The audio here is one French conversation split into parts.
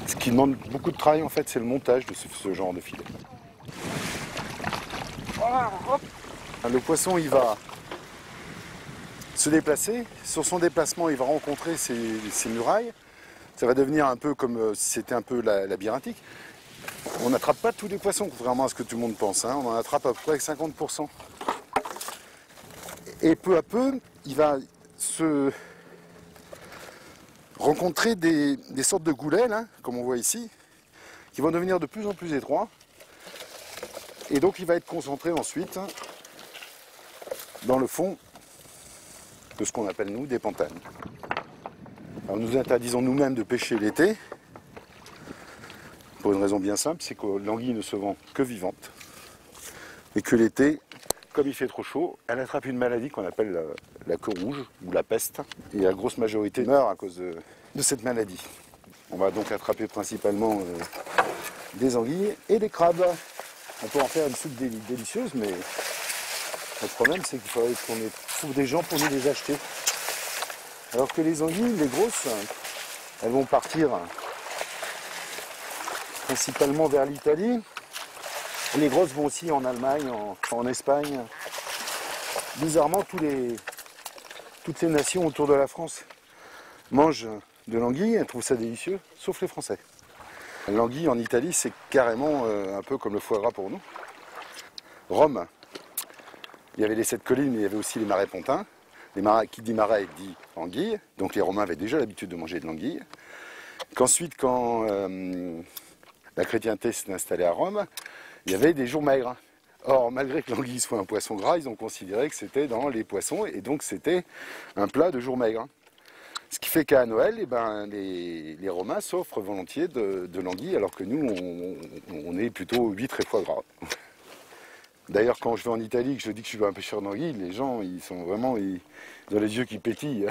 Ce qui demande beaucoup de travail en fait, c'est le montage de ce genre de filet. Voilà, hop. Le poisson il va se déplacer. Sur son déplacement, il va rencontrer ces murailles. Ça va devenir un peu comme si c'était un peu labyrinthique. On n'attrape pas tous les poissons, contrairement à ce que tout le monde pense. Hein. On en attrape à peu près 50%. Et peu à peu, il va se rencontrer des sortes de goulets, là, comme on voit ici, qui vont devenir de plus en plus étroits. Et donc il va être concentré ensuite dans le fond de ce qu'on appelle nous des pantanes. Alors nous interdisons nous-mêmes de pêcher l'été, pour une raison bien simple, c'est que l'anguille ne se vend que vivante. Et que l'été, comme il fait trop chaud, elle attrape une maladie qu'on appelle la queue rouge ou la peste. Et la grosse majorité meurt à cause de cette maladie. On va donc attraper principalement des anguilles et des crabes. On peut en faire une soupe délicieuse, mais le problème c'est qu'il faudrait qu'on trouve des gens pour nous les acheter. Alors que les anguilles, les grosses, elles vont partir principalement vers l'Italie. Les grosses vont aussi en Allemagne, en Espagne. Bizarrement, toutes les nations autour de la France mangent de l'anguille, elles trouvent ça délicieux, sauf les Français. L'anguille en Italie, c'est carrément un peu comme le foie gras pour nous. Rome, il y avait les 7 collines, mais il y avait aussi les marais pontins. Qui dit marais dit anguille, donc les Romains avaient déjà l'habitude de manger de l'anguille. Qu'ensuite, quand la chrétienté s'est installée à Rome, il y avait des jours maigres. Or, malgré que l'anguille soit un poisson gras, ils ont considéré que c'était dans les poissons, et donc c'était un plat de jours maigres. Ce qui fait qu'à Noël, eh ben, les Romains s'offrent volontiers de l'anguille, alors que nous, on est plutôt huîtres et foie gras. D'ailleurs, quand je vais en Italie, que je dis que je suis un pêcheur d'anguilles, les gens, ils sont vraiment, ils ont les yeux qui pétillent.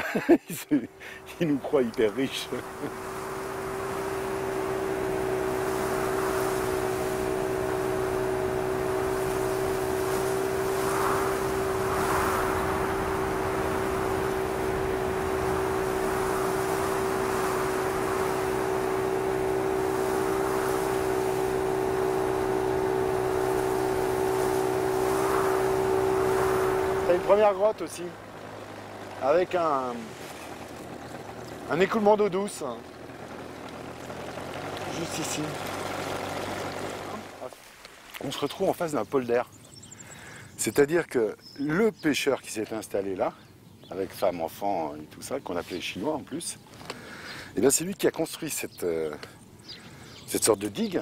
Ils nous croient hyper riches. Une première grotte aussi, avec un écoulement d'eau douce, juste ici. On se retrouve en face d'un polder. C'est-à-dire que le pêcheur qui s'est installé là, avec femme, enfant et tout ça, qu'on appelait les Chinois en plus, et bien c'est lui qui a construit cette sorte de digue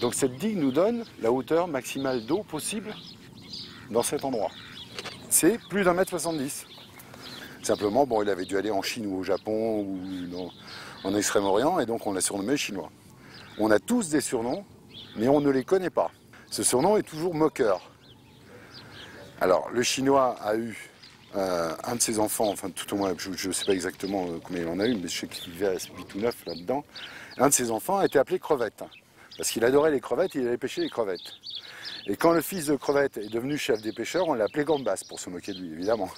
Donc cette digue nous donne la hauteur maximale d'eau possible dans cet endroit. C'est plus d'1,70 m. Simplement, bon, il avait dû aller en Chine ou au Japon ou en Extrême-Orient et donc on l'a surnommé chinois. On a tous des surnoms, mais on ne les connaît pas. Ce surnom est toujours moqueur. Alors, le chinois a eu un de ses enfants, enfin tout au moins, je ne sais pas exactement combien il en a eu, mais je sais qu'il vivait à 8 ou 9 là-dedans. Un de ses enfants a été appelé Crevette, parce qu'il adorait les crevettes et il allait pêcher les crevettes. Et quand le fils de Crevette est devenu chef des pêcheurs, on l'a appelé Gambas, pour se moquer de lui, évidemment.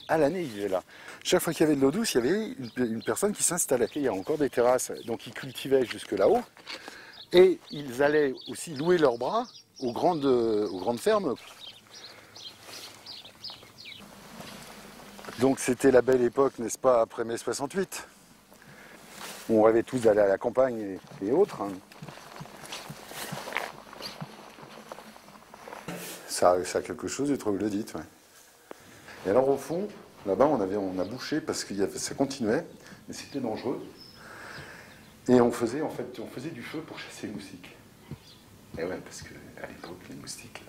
À l'année, il vivait là. Chaque fois qu'il y avait de l'eau douce, il y avait une personne qui s'installait. Il y a encore des terrasses, donc ils cultivaient jusque là-haut. Et ils allaient aussi louer leurs bras aux grandes fermes. Donc c'était la belle époque, n'est-ce pas, après mai 68. On rêvait tous d'aller à la campagne et autres. Ça a quelque chose de troglodyte, ouais. Et alors au fond, là-bas, on a bouché parce que ça continuait, mais c'était dangereux. Et on faisait du feu pour chasser les moustiques. Et ouais, parce qu'à l'époque, les moustiques,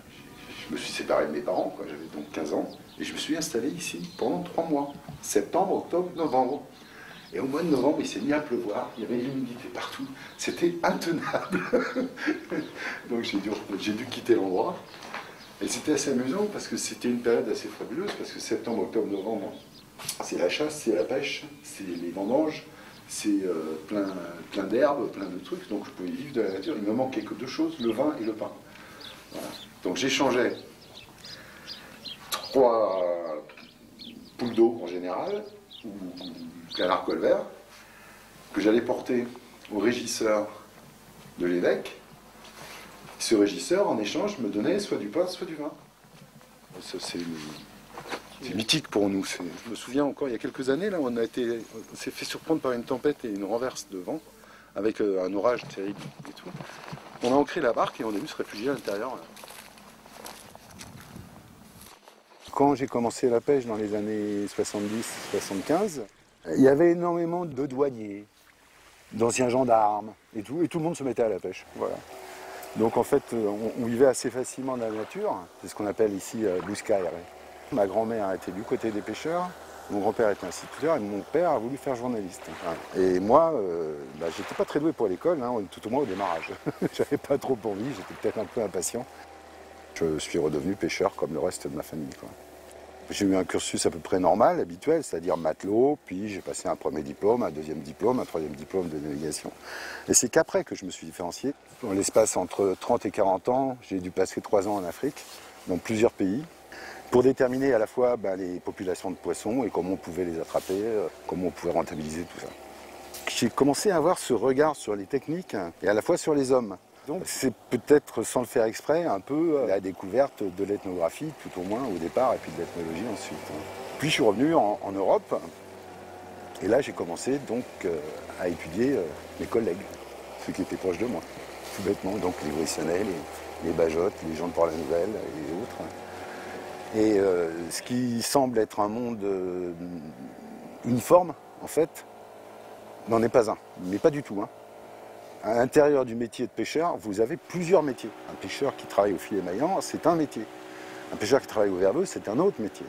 je me suis séparé de mes parents, quoi. J'avais donc 15 ans, et je me suis installé ici pendant 3 mois. Septembre, octobre, novembre. Et au mois de novembre, il s'est mis à pleuvoir, il y avait de l'humidité partout. C'était intenable. Donc j'ai dû quitter l'endroit. Et c'était assez amusant parce que c'était une période assez fabuleuse, parce que septembre, octobre, novembre, c'est la chasse, c'est la pêche, c'est les vendanges, c'est plein d'herbes, plein de trucs, donc je pouvais vivre de la nature. Il me manquait que 2 choses, le vin et le pain. Voilà. Donc j'échangeais 3 poules d'eau en général, ou canard colvert, que j'allais porter au régisseur de l'évêque. Ce régisseur, en échange, me donnait soit du pain, soit du vin. C'est mythique pour nous. Je me souviens encore, il y a quelques années, là, on s'est fait surprendre par une tempête et une renverse de vent, avec un orage terrible et tout. On a ancré la barque et on a dû se réfugier à l'intérieur. Quand j'ai commencé la pêche dans les années 70-75, il y avait énormément de douaniers, d'anciens gendarmes et tout le monde se mettait à la pêche. Voilà. Donc en fait, on vivait assez facilement dans la nature. C'est ce qu'on appelle ici blue sky. Ma grand-mère était du côté des pêcheurs, mon grand-père était instituteur et mon père a voulu faire journaliste. Et moi, j'étais pas très doué pour l'école, hein, tout au moins au démarrage. J'avais pas trop envie, j'étais peut-être un peu impatient. Je suis redevenu pêcheur comme le reste de ma famille, quoi. J'ai eu un cursus à peu près normal, habituel, c'est-à-dire matelot, puis j'ai passé un premier diplôme, un deuxième diplôme, un troisième diplôme de navigation. Et c'est qu'après que je me suis différencié. Dans l'espace entre 30 et 40 ans, j'ai dû passer 3 ans en Afrique, dans plusieurs pays, pour déterminer à la fois les populations de poissons et comment on pouvait les attraper, comment on pouvait rentabiliser tout ça. J'ai commencé à avoir ce regard sur les techniques et à la fois sur les hommes. Donc c'est peut-être, sans le faire exprès, un peu la découverte de l'ethnographie, tout au moins au départ, et puis de l'ethnologie ensuite. Puis je suis revenu en Europe, et là j'ai commencé donc à étudier mes collègues, ceux qui étaient proches de moi, tout bêtement, donc les Brissonnais, les Bajottes, les gens de Port-la-Nouvelle et autres. Et ce qui semble être un monde uniforme, en fait, n'en est pas un, mais pas du tout, hein. À l'intérieur du métier de pêcheur, vous avez plusieurs métiers. Un pêcheur qui travaille au filet maillant, c'est un métier. Un pêcheur qui travaille au verveux, c'est un autre métier.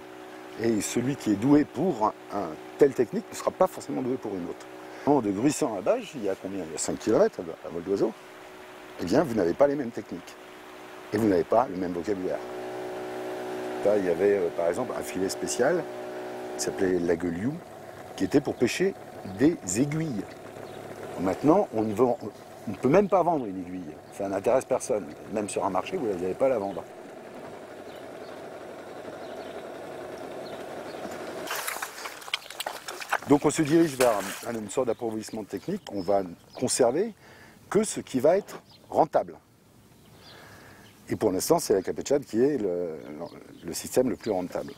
Et celui qui est doué pour un telle technique ne sera pas forcément doué pour une autre. De Gruissan à Bages, il y a combien? Il y a 5 km à vol d'oiseau. Eh bien, vous n'avez pas les mêmes techniques. Et vous n'avez pas le même vocabulaire. Là, il y avait, par exemple, un filet spécial qui s'appelait l'agueliou, qui était pour pêcher des aiguilles. Maintenant, on ne peut même pas vendre une aiguille. Ça n'intéresse personne. Même sur un marché, vous n'allez pas la vendre. Donc on se dirige vers une sorte d'approfondissement technique. On va conserver que ce qui va être rentable. Et pour l'instant, c'est la capetchade qui est le système le plus rentable.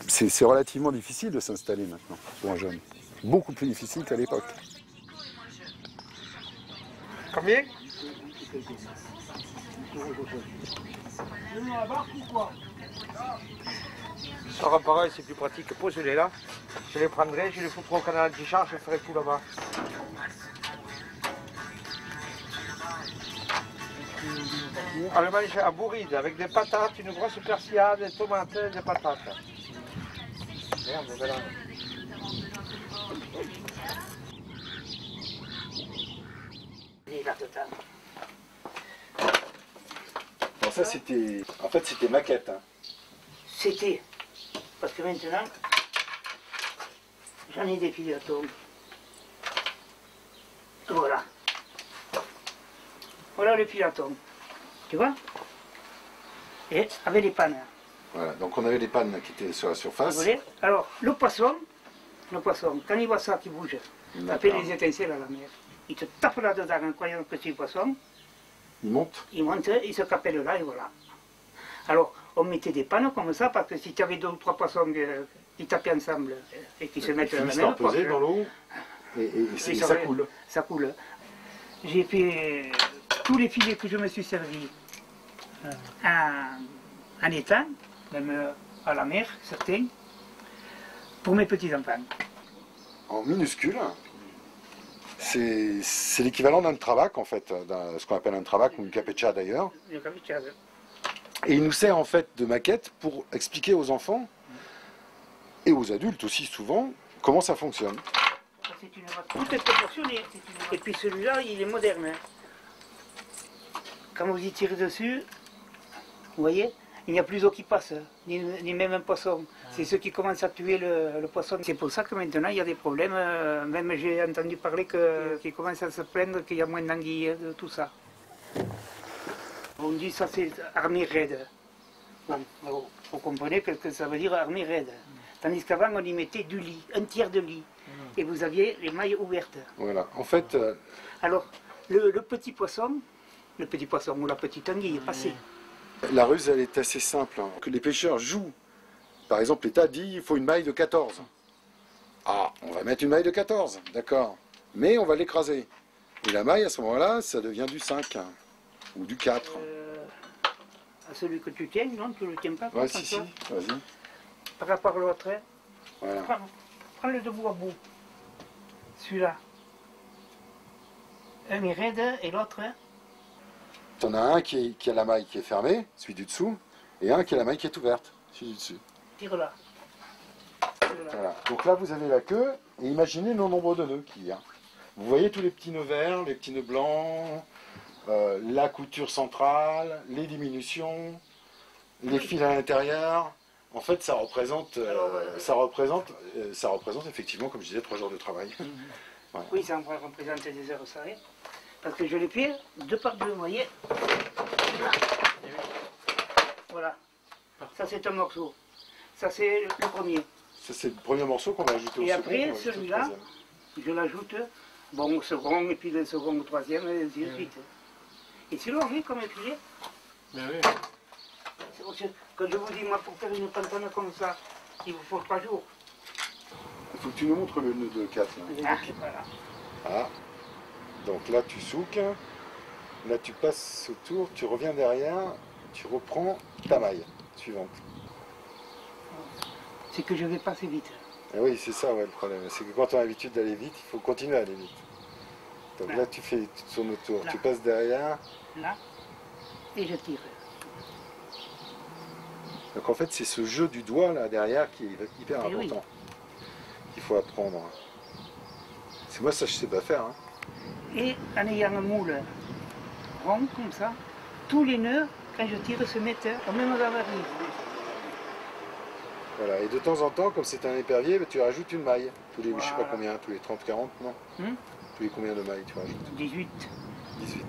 C'est relativement difficile de s'installer maintenant pour un jeune. Beaucoup plus difficile qu'à l'époque. Combien? Sur un pareil, c'est plus pratique. Pose-les là. Je les prendrai, je les foutrai au canal anti-charge, je ferai tout là-bas. On le mange à bourride, avec des patates, une grosse persillade, des tomates, des patates. Merde, c'est là. La totale. Bon, ça c'était... En fait c'était maquette. Hein. C'était. Parce que maintenant, j'en ai des pilotos. Voilà. Voilà le piloton. Tu vois? Et avec les pannes. Voilà, donc on avait les pannes qui étaient sur la Vous surface. voyez? Alors, le poisson, quand il voit ça qui bouge, ça fait des étincelles à la mer. Il te tape là-dedans en croyant que c'est un poisson. Il monte. Il monte, il se capelle là et voilà. Alors, on mettait des pannes comme ça parce que si tu avais 2 ou 3 poissons qui tapaient ensemble et qui se mettent dans la mer, peser dans l'eau et ça coule. Ça coule. J'ai fait tous les filets que je me suis servi en étang, même à la mer, certains, pour mes petits-enfants. En minuscule, c'est l'équivalent d'un travac en fait, ce qu'on appelle un travac ou une capetcha d'ailleurs. Et il nous sert en fait de maquette pour expliquer aux enfants et aux adultes aussi souvent comment ça fonctionne. Tout est proportionné. Et puis celui-là, il est moderne. Quand vous y tirez dessus, vous voyez, il n'y a plus d'eau qui passe, ni même un poisson. C'est ceux qui commencent à tuer le poisson. C'est pour ça que maintenant il y a des problèmes. Même j'ai entendu parler qu'ils commencent à se plaindre qu'il y a moins d'anguilles, de tout ça. On dit ça c'est armée raide. Bon, vous comprenez ce que ça veut dire armée raide. Tandis qu'avant on y mettait du lit, un tiers de lit. Et vous aviez les mailles ouvertes. Voilà, en fait... Alors, le petit poisson ou la petite anguille est passée. La ruse, elle est assez simple. Hein. Que les pêcheurs jouent. Par exemple, l'État dit il faut une maille de 14. Ah, on va mettre une maille de 14, d'accord. Mais on va l'écraser. Et la maille, à ce moment-là, ça devient du 5 hein, ou du 4. À celui que tu tiens, non, tu ne le tiens pas. Ouais, si, vas-y. Par rapport à l'autre, hein. Voilà. Prends-le de bout à bout. Celui-là. Un est raide et l'autre... Tu en as un qui a la maille qui est fermée, celui du dessous, et un qui a la maille qui est ouverte, celui du dessus. Tire là. Voilà. Donc là, vous avez la queue, et imaginez le nombre de nœuds qu'il y a. Vous voyez tous les petits nœuds verts, les petits nœuds blancs, la couture centrale, les diminutions, les fils à l'intérieur. En fait, ça représente effectivement, comme je disais, 3 jours de travail. Voilà. Oui, ça représente des heures salées. Parce que je les fais 2 par 2, vous voyez. Voilà. Ça, c'est un morceau. Ça, c'est le premier. Ça, c'est le premier morceau qu'on va ajouter au second. Et après, celui-là, je l'ajoute bon, au second, et puis le second au troisième, et ainsi de suite. Et c'est long, oui, comme un filet. Mais oui. Quand je vous dis, moi, pour faire une pantane comme ça, il vous faut 3 jours. Il faut que tu nous montres le nœud de 4. Ah, voilà. Ah. Donc là, tu souques. Là, tu passes autour, tu reviens derrière, tu reprends ta maille suivante. C'est que je vais passer vite. Et oui, c'est ça ouais, le problème. C'est que quand on a l'habitude d'aller vite, il faut continuer à aller vite. Donc là, tu fais ton autour, tu passes derrière. Là, et je tire. Donc en fait, c'est ce jeu du doigt là derrière qui est hyper important. Oui. Qu'il faut apprendre. C'est moi, ça, je sais pas faire. Hein. Et en ayant un moule rond comme ça, tous les nœuds, quand je tire, se mettent au même gabarit. Voilà, et de temps en temps, comme c'est un épervier, tu rajoutes une maille. Tous les, voilà. Je sais pas combien, tous les 30, 40, non tous les combien de mailles tu rajoutes 18. 18.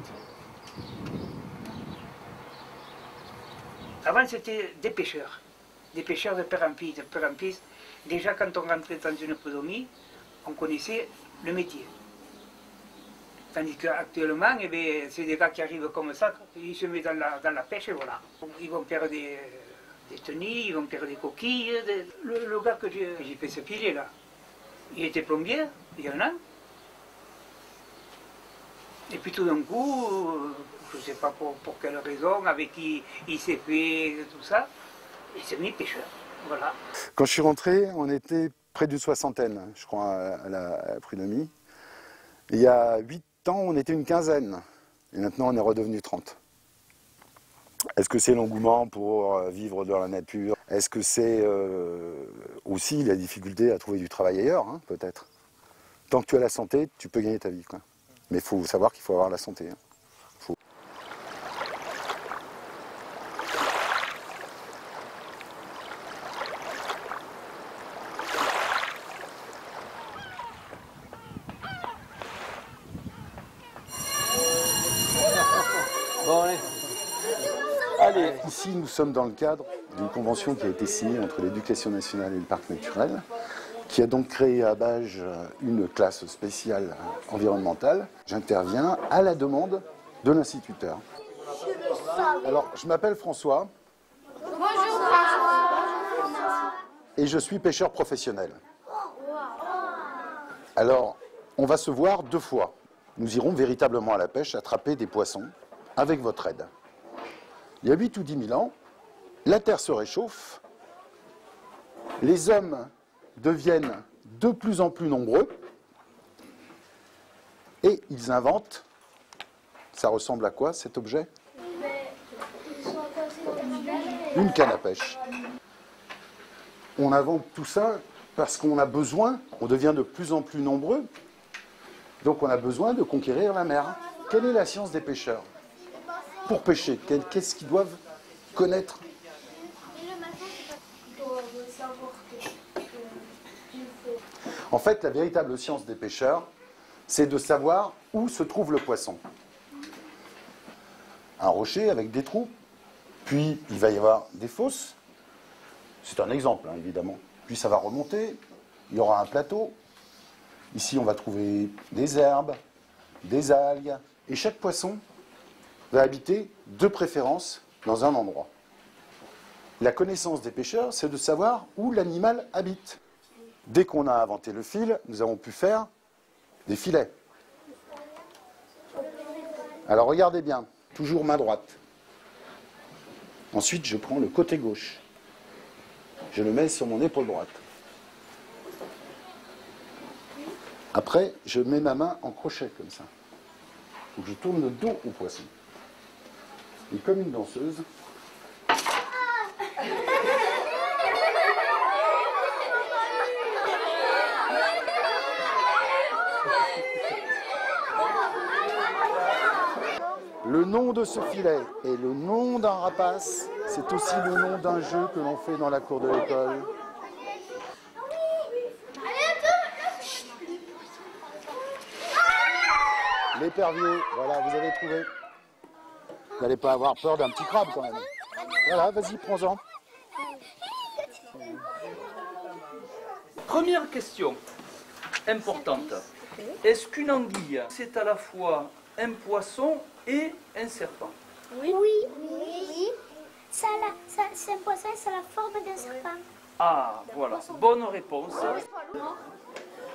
Avant, c'était des pêcheurs de Perampis. Déjà, quand on rentrait dans une prud'homie, on connaissait le métier. Tandis qu'actuellement, eh c'est des gars qui arrivent comme ça, ils se mettent dans la pêche et voilà. Ils vont faire des tenues, ils vont faire des coquilles. Le gars que j'ai fait ce filet là, il était plombier, il y en a. Et puis tout d'un coup, je ne sais pas pour quelle raison, avec qui il s'est fait tout ça, il s'est mis pêcheur. Voilà. Quand je suis rentré, on était près d'une 60aine, je crois, à la prud'homie. Il y a 8 ans, on était une 15aine. Et maintenant, on est redevenu 30. Est-ce que c'est l'engouement pour vivre dans la nature? Est-ce que c'est aussi la difficulté à trouver du travail ailleurs, hein, peut-être? Tant que tu as la santé, tu peux gagner ta vie, quoi. Mais il faut savoir qu'il faut avoir la santé. Hein. Bon, allez. Allez. Ici, nous sommes dans le cadre d'une convention qui a été signée entre l'Éducation nationale et le parc naturel, qui a donc créé à Bages une classe spéciale environnementale. J'interviens à la demande de l'instituteur. Alors, je m'appelle François. Bonjour François. Et je suis pêcheur professionnel. Alors, on va se voir 2 fois. Nous irons véritablement à la pêche, attraper des poissons, avec votre aide. Il y a 8 ou 10 000 ans, la Terre se réchauffe, les hommes deviennent de plus en plus nombreux, et ils inventent, ça ressemble à quoi cet objet? Une canne à pêche. On invente tout ça parce qu'on a besoin, on devient de plus en plus nombreux, donc on a besoin de conquérir la mer. Quelle est la science des pêcheurs? Pour pêcher, qu'est-ce qu'ils doivent connaître? En fait, la véritable science des pêcheurs, c'est de savoir où se trouve le poisson. Un rocher avec des trous, puis il va y avoir des fosses. C'est un exemple, hein, évidemment. Puis ça va remonter, il y aura un plateau. Ici, on va trouver des herbes, des algues. Et chaque poisson va habiter, de préférence, dans un endroit. La connaissance des pêcheurs, c'est de savoir où l'animal habite. Dès qu'on a inventé le fil, nous avons pu faire des filets. Alors regardez bien, toujours main droite. Ensuite, je prends le côté gauche. Je le mets sur mon épaule droite. Après, je mets ma main en crochet, comme ça. Donc je tourne le dos au poisson. Et comme une danseuse, le nom de ce filet et le nom d'un rapace, c'est aussi le nom d'un jeu que l'on fait dans la cour de l'école. L'épervier, voilà, vous avez trouvé. Vous n'allez pas avoir peur d'un petit crabe quand même. Voilà, vas-y, prends-en. Première question importante. Est-ce qu'une anguille, c'est à la fois un poisson et un serpent? Oui. C'est un poisson, c'est la forme d'un serpent. Ah, voilà. Bonne réponse.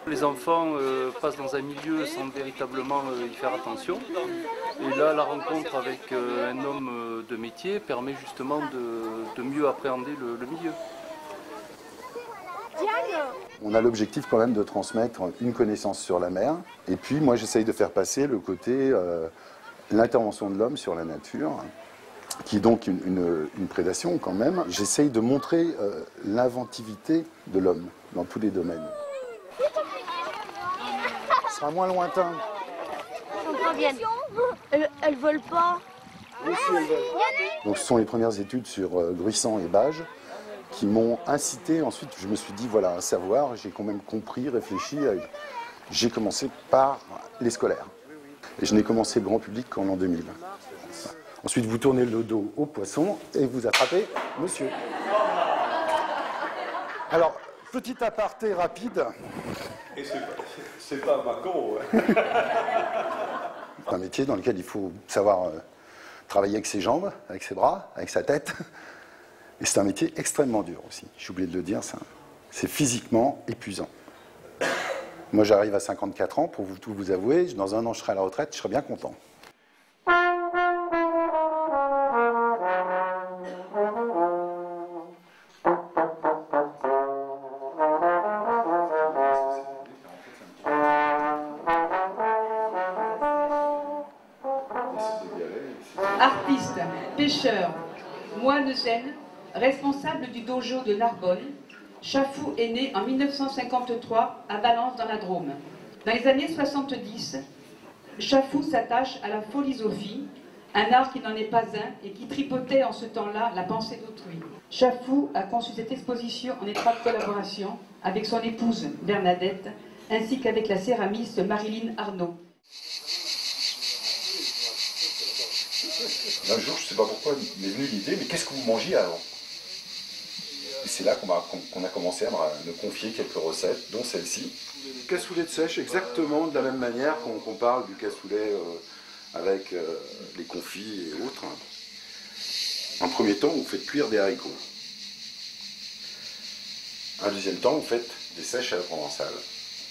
Les enfants passent dans un milieu sans véritablement y faire attention. Et là, la rencontre avec un homme de métier permet justement de mieux appréhender le milieu. On a l'objectif quand même de transmettre une connaissance sur la mer. Et puis moi, j'essaye de faire passer le côté l'intervention de l'homme sur la nature, qui est donc une prédation quand même. J'essaye de montrer l'inventivité de l'homme dans tous les domaines. Ce sera moins lointain. Elles volent pas. Oui, si, elles volent. Donc ce sont les premières études sur Gruissant et Bages qui m'ont incité. Ensuite, je me suis dit, voilà, à savoir, j'ai quand même compris, réfléchi. J'ai commencé par les scolaires. Et je n'ai commencé le grand public qu'en l'an 2000. Ensuite, vous tournez le dos au poisson et vous attrapez monsieur. Alors, petit aparté rapide. Et c'est pas Macron. C'est un métier dans lequel il faut savoir travailler avec ses jambes, avec ses bras, avec sa tête. Et c'est un métier extrêmement dur aussi. J'ai oublié de le dire, c'est physiquement épuisant. Moi, j'arrive à 54 ans, pour tout vous avouer. Dans un an, je serai à la retraite, je serai bien content. Artistes, pêcheurs, Moine zen, responsable du dojo de Narbonne, Chafou est né en 1953 à Valence dans la Drôme. Dans les années 70, Chafou s'attache à la philosophie, un art qui n'en est pas un et qui tripotait en ce temps-là la pensée d'autrui. Chafou a conçu cette exposition en étroite collaboration avec son épouse Bernadette, ainsi qu'avec la céramiste Marilyn Arnaud. Un jour, je ne sais pas pourquoi, m'est venue l'idée, mais qu'est-ce que vous mangiez avant? Et c'est là qu'on a commencé à me confier quelques recettes, dont celle-ci. Cassoulet de sèche, exactement de la même manière qu'on parle du cassoulet avec les confits et autres. En premier temps, vous faites cuire des haricots. Un deuxième temps, vous faites des sèches à la provençale.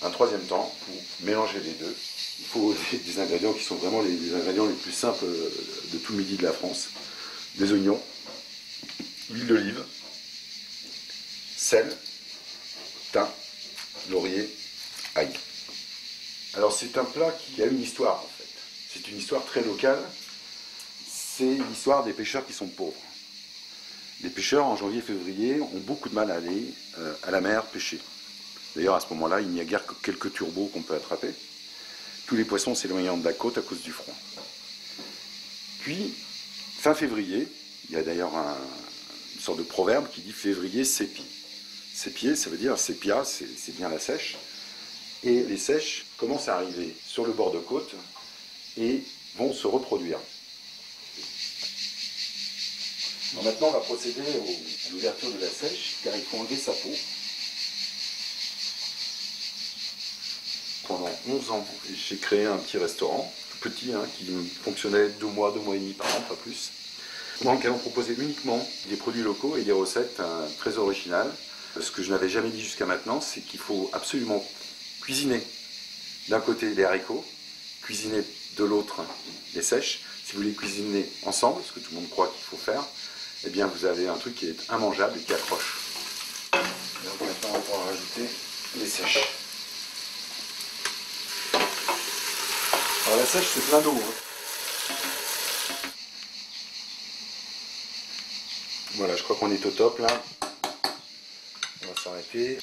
Un troisième temps, vous mélangez les deux. Il faut des ingrédients qui sont vraiment les ingrédients les plus simples de tout le midi de la France. Des oignons, huile d'olive, sel, thym, laurier, ail. Alors c'est un plat qui a une histoire en fait. C'est une histoire très locale. C'est l'histoire des pêcheurs qui sont pauvres. Les pêcheurs en janvier-février ont beaucoup de mal à aller à la mer pêcher. D'ailleurs à ce moment-là, il n'y a guère que quelques turbots qu'on peut attraper. Tous les poissons s'éloignant de la côte à cause du froid. Puis, fin février, il y a d'ailleurs une sorte de proverbe qui dit « février sépie ». Sépier, ça veut dire sépia, c'est bien la sèche. Et les sèches commencent à arriver sur le bord de côte et vont se reproduire. Alors maintenant, on va procéder à l'ouverture de la sèche, car il faut enlever sa peau. Pendant 11 ans, j'ai créé un petit restaurant, tout petit, qui fonctionnait 2 mois, 2 mois et demi par an, pas plus. Dans lequel on proposait uniquement des produits locaux et des recettes très originales. Ce que je n'avais jamais dit jusqu'à maintenant, c'est qu'il faut absolument cuisiner d'un côté les haricots, cuisiner de l'autre les sèches. Si vous les cuisinez ensemble, ce que tout le monde croit qu'il faut faire, eh bien vous avez un truc qui est immangeable et qui accroche. Donc maintenant, on va pouvoir rajouter les sèches. Alors la sèche, c'est plein d'eau. Voilà, je crois qu'on est au top là. On va s'arrêter.